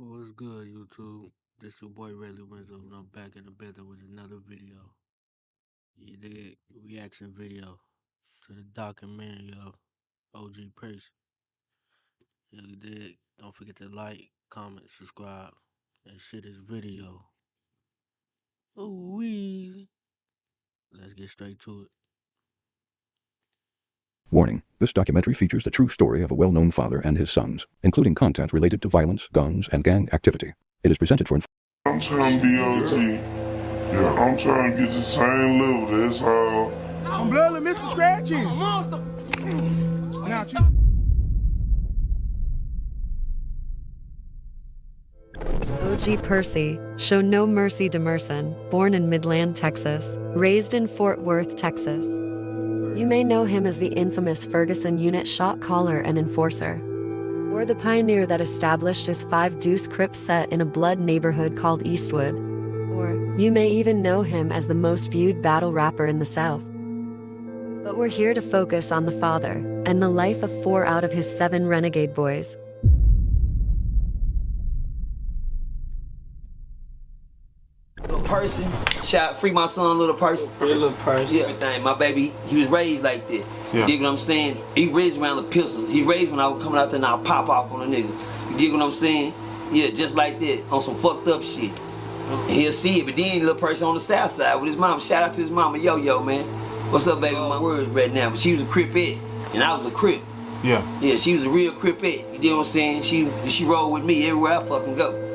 What's good, YouTube? This your boy Rayleigh Winslow, and I'm back in the building with another video. You did reaction video to the documentary of OG Percy. Yeah, you did. Don't forget to like, comment, subscribe, and share this video. Ooh wee. Let's get straight to it. Warning, this documentary features the true story of a well-known father and his sons, including content related to violence, guns, and gang activity. It is presented for I'm trying to be OG. Yeah, I'm trying to get the same level, that's all. I'm bloodly Mr. Scratchy. Monster. Now, OG Percy, show no mercy Demerson, born in Midland, Texas, raised in Fort Worth, Texas. You may know him as the infamous Ferguson unit shot caller and enforcer, or the pioneer that established his 5-deuce Crip set in a blood neighborhood called Eastwood. Or you may even know him as the most viewed battle rapper in the South. But we're here to focus on the father and the life of 4 out of his 7 renegade boys. Little Percy, shot free my son, little Percy. Free little Percy. Yeah, everything. My baby, he was raised like that. Yeah. You dig what I'm saying? He raised around the pistols. He raised when I was coming out there and I'll pop off on a nigga. You dig what I'm saying? Yeah, just like that, on some fucked up shit. And he'll see it, but then little Percy on the south side with his mom. Shout out to his mama, yo, man. What's up, baby? My words right now, but she was a Cripette, and I was a Crip. Yeah. Yeah, she was a real Cripette. You dig what I'm saying? She rolled with me everywhere I fucking go.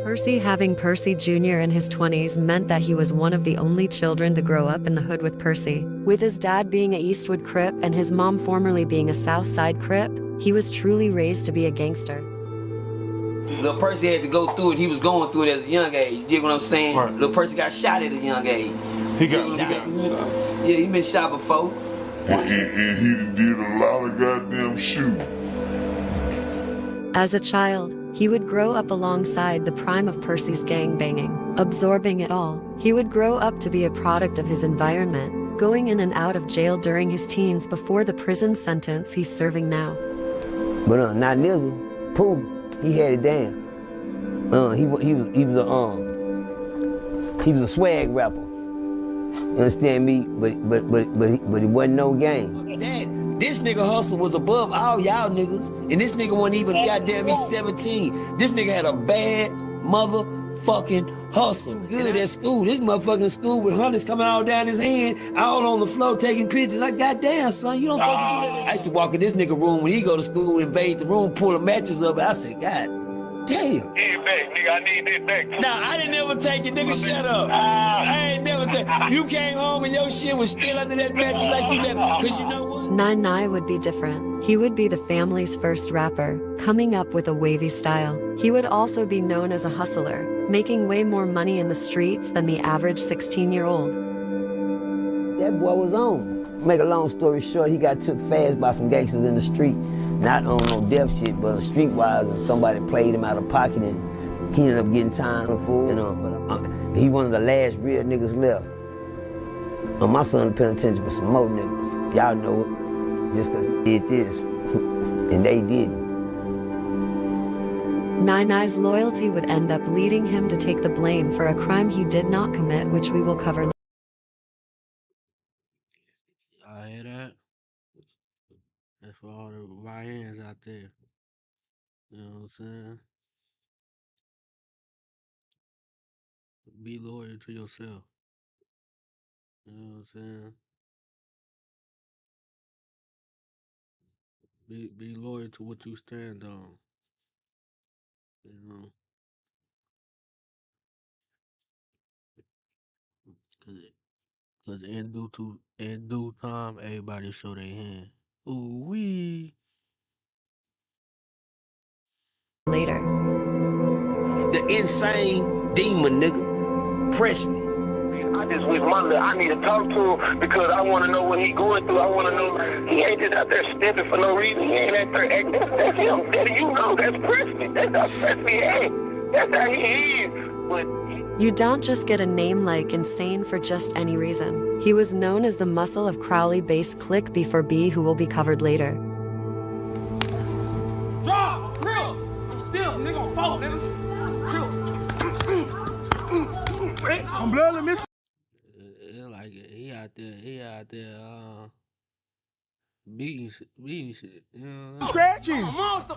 Percy having Percy Jr. in his 20s meant that he was one of the only children to grow up in the hood with Percy. With his dad being a Eastwood Crip and his mom formerly being a South Side Crip, he was truly raised to be a gangster. Little Percy had to go through it. He was going through it at a young age. You dig what I'm saying? Right. Little Percy got shot at a young age. He got shot. Yeah, he been shot before. And he did a lot of goddamn shooting. As a child, he would grow up alongside the prime of Percy's gang banging, absorbing it all. He would grow up to be a product of his environment, going in and out of jail during his teens before the prison sentence he's serving now. But not Nizzle, Pooh, he had it down. He was a swag rapper. You understand me? But he wasn't no gang. Dad, this nigga hustle was above all y'all niggas, and this nigga wasn't even goddamn me 17. This nigga had a bad motherfucking hustle. Good at school. This motherfucking school with hundreds coming all down his hand, all on the floor taking pictures. Like, goddamn, son, you don't supposed to do that. I used to walk in this nigga room when he go to school, invade the room, pull the mattress up. I said, God damn. Get it back, nigga. I need that back. Nah, I didn't never take it, nigga. Shut up. I ain't never take it. You came home and your shit was still under that mattress like you never. Cause you know what? 9 would be different. He would be the family's first rapper, coming up with a wavy style. He would also be known as a hustler, making way more money in the streets than the average 16-year-old. That boy was on. Make a long story short, he got took fast by some gangsters in the street. Not on no death shit, but streetwise, and somebody played him out of pocket, and he ended up getting time for, you know. But he one of the last real niggas left. My son in the penitentiary with some more niggas. Y'all know it, just cause he did this, and they didn't. 9's loyalty would end up leading him to take the blame for a crime he did not commit, which we will cover later. I hear that. That's for all the YNs out there. You know what I'm saying? Be loyal to yourself. You know what I'm saying? Be loyal to what you stand on. You know? Cause in due time, everybody show their hand. Ooh wee. The insane demon nigga, Presley. I just wish I need to talk to him because I want to know what he going through. I want to know he ain't just out there stepping for no reason. He ain't out there acting. That's him. Daddy, you know, that's Presley. That's how Presley act. That's how he is. But You don't just get a name like Insane for just any reason. He was known as the muscle of Crowley-based Click Before B, who will be covered later. drop, real. I'm still, nigga, on phone, nigga. threats. I'm bloodless, Miss. Like he out there, beating shit. You know what Scratching. I'm a monster.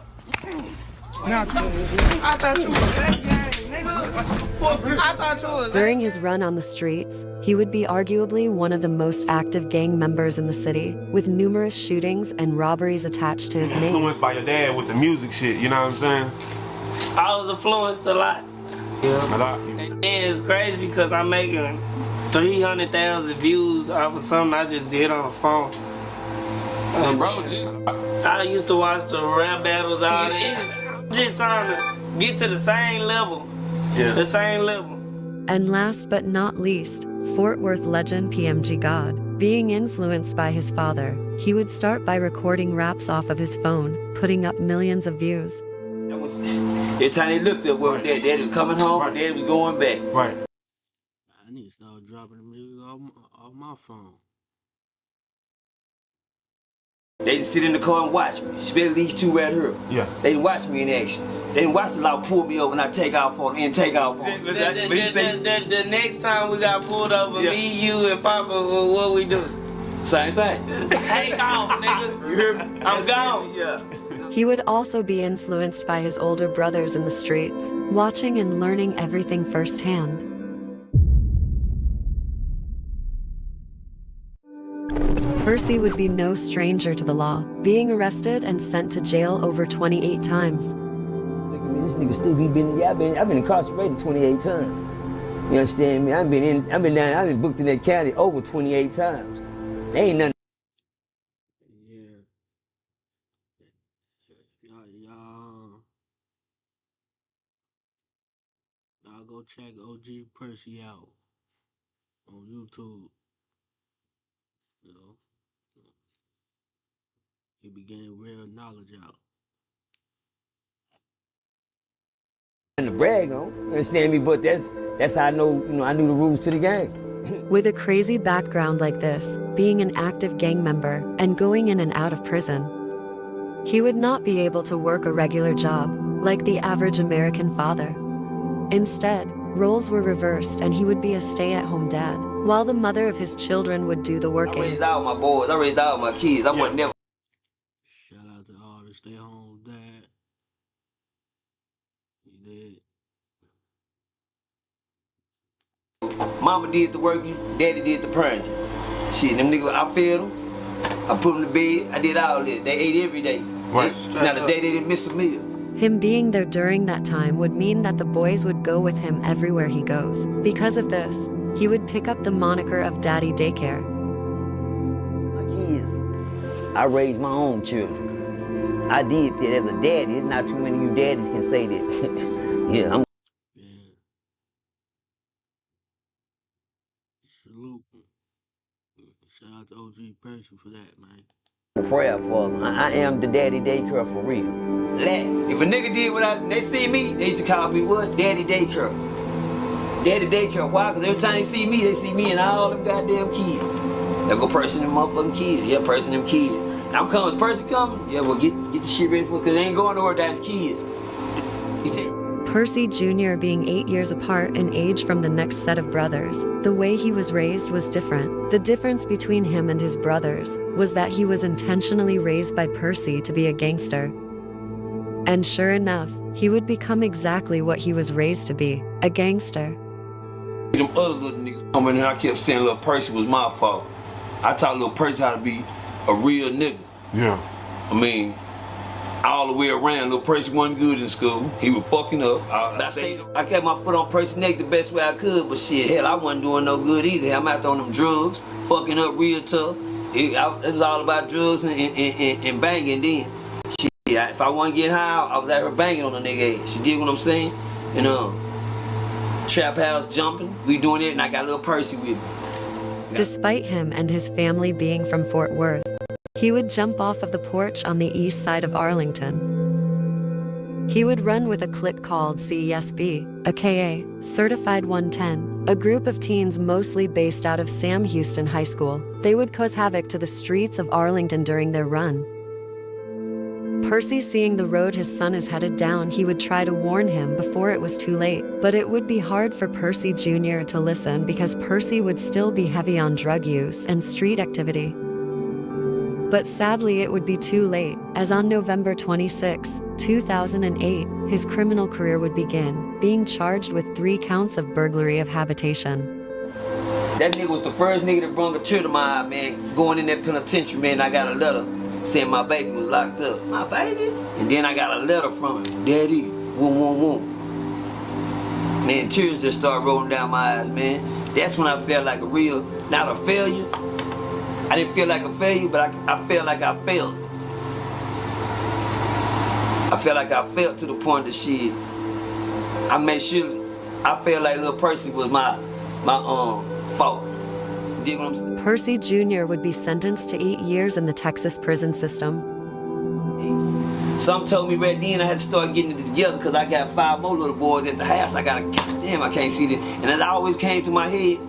Now, I thought you was that gang, nigga. I thought you was. During his run on the streets, he would be arguably one of the most active gang members in the city, with numerous shootings and robberies attached to his name. Influenced by your dad with the music shit, you know what I'm saying? I was influenced a lot. A lot. And it's crazy because I'm making 300,000 views off of something I just did on the phone. Bro, I used to watch the rap battles all day. Just trying to get to the same level. Yeah. The same level. And last but not least, Fort Worth legend PMG God. Being influenced by his father, he would start by recording raps off of his phone, putting up millions of views. Every time they looked up where Daddy was coming home, or Daddy was going back. Right. I need to start dropping the music off my phone. They didn't sit in the car and watch me, especially these two right here. Yeah. They didn't watch me in action. They didn't watch the law pull me over and I take off on and take off on. The next time we got pulled over, me, you, and Papa, what we do? Same thing. Take off, nigga. You hear me? I'm gone. Yeah. He would also be influenced by his older brothers in the streets, watching and learning everything firsthand. Percy would be no stranger to the law, being arrested and sent to jail over 28 times. Look at me, this nigga stupid. I've been incarcerated 28 times. You understand me? I've been booked in that county over 28 times. There ain't nothing. Y'all go check OG Percy out on YouTube. You know, he be getting real knowledge out. To brag on, you understand me? But that's how I know, I knew the rules to the game. With a crazy background like this, being an active gang member and going in and out of prison, he would not be able to work a regular job like the average American father. Instead, roles were reversed and he would be a stay-at-home dad, while the mother of his children would do the working. I raised all my boys, I raised all my kids. I wasn't never. Shout out to all the stay-home dad. He did. Mama did the working, Daddy did the parenting. Shit, them niggas, I fed them. I put them to bed. I did all that. They ate every day. Right. It's not a day they didn't miss a meal. Him being there during that time would mean that the boys would go with him everywhere he goes. Because of this, he would pick up the moniker of Daddy Daycare. My kids, I raised my own children. I did that as a daddy. There's not too many of you daddies can say that. Yeah, I'm. Salute. Shout out to OG Percy for that, man. Prayer for them. I am the Daddy Daycare for real. If a nigga did what they see me, they used to call me what? Daddy Daycare. Daddy Daycare. Why? Because every time they see me and all them goddamn kids. They go Percy and them motherfucking kids. Yeah, Percy and them kids. I'm coming. Is Percy coming? Yeah, well, get the shit ready for it, because they ain't going nowhere without his kids. He said, Percy Jr. being 8 years apart in age from the next set of brothers, the way he was raised was different. The difference between him and his brothers was that he was intentionally raised by Percy to be a gangster. And sure enough, he would become exactly what he was raised to be, a gangster. them other little niggas come in and I kept saying little Percy was my fault. I taught little Percy how to be a real nigga. Yeah. I mean, all the way around, little Percy wasn't good in school. He was fucking up. I kept my foot on Percy's neck the best way I could, but shit, hell, I wasn't doing no good either. I'm out there on them drugs, fucking up real tough. It was all about drugs and banging then. Shit, if I wasn't getting high, I was out here banging on a nigga ass. You dig what I'm saying? And trap house jumping, we doing it, and I got little Percy with me. Despite him and his family being from Fort Worth, he would jump off of the porch on the east side of Arlington. He would run with a clique called CESB, aka Certified 110, a group of teens mostly based out of Sam Houston High School. They would cause havoc to the streets of Arlington during their run. Percy, seeing the road his son is headed down, he would try to warn him before it was too late. But it would be hard for Percy Jr. to listen because Percy would still be heavy on drug use and street activity. But sadly, it would be too late, as on November 26, 2008, his criminal career would begin, being charged with 3 counts of burglary of habitation. That nigga was the first nigga that brung a tear to my eye, man. Going in that penitentiary, man, I got a letter saying my baby was locked up. My baby? And then I got a letter from him. Daddy, whoom, whoom, whoom. Man, tears just started rolling down my eyes, man. That's when I felt like a real, not a failure. I didn't feel like a failure, but I felt like I failed. I felt like I failed to the point that shit. I made sure I felt like little Percy was my fault. You dig what I'm saying? Percy Jr. would be sentenced to 8 years in the Texas prison system. Some told me right then I had to start getting it together because I got 5 more little boys at the house. I got damn, I can't see them. And it always came to my head,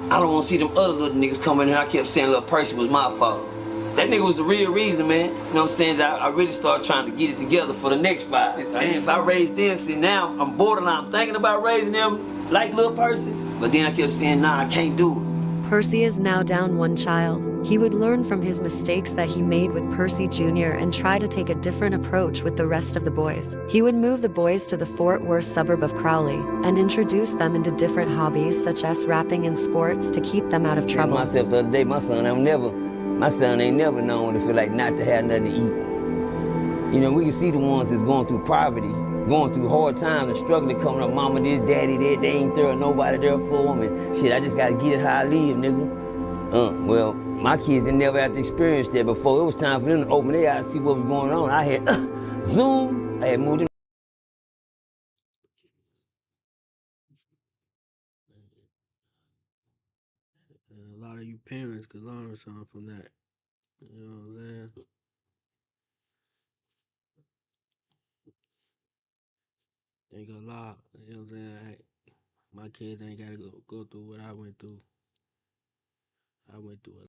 I don't want to see them other little niggas coming in. I kept saying little Percy was my fault. That nigga was the real reason, man. You know what I'm saying? That I really started trying to get it together for the next 5. And if I raised them, see now I'm borderline. I'm thinking about raising them like little Percy. But then I kept saying, nah, I can't do it. Percy is now down 1 child. He would learn from his mistakes that he made with Percy Jr. and try to take a different approach with the rest of the boys. He would move the boys to the Fort Worth suburb of Crowley and introduce them into different hobbies such as rapping and sports to keep them out of trouble. Myself the other day, my son ain't never known what it feel like not to have nothing to eat. You know, we can see the ones that's going through poverty, going through hard times and struggling, coming up, mama this, daddy that, they ain't there, nobody there for them, and shit, I just gotta get it how I live, nigga. Well, my kids didn't never have to experience that before. It was time for them to open their eyes and see what was going on. I had Zoom, I had moved in. A lot of you parents could learn something from that. You know what I'm saying? Think a lot. You know what I'm saying? My kids ain't gotta go through what I went through. I went through it.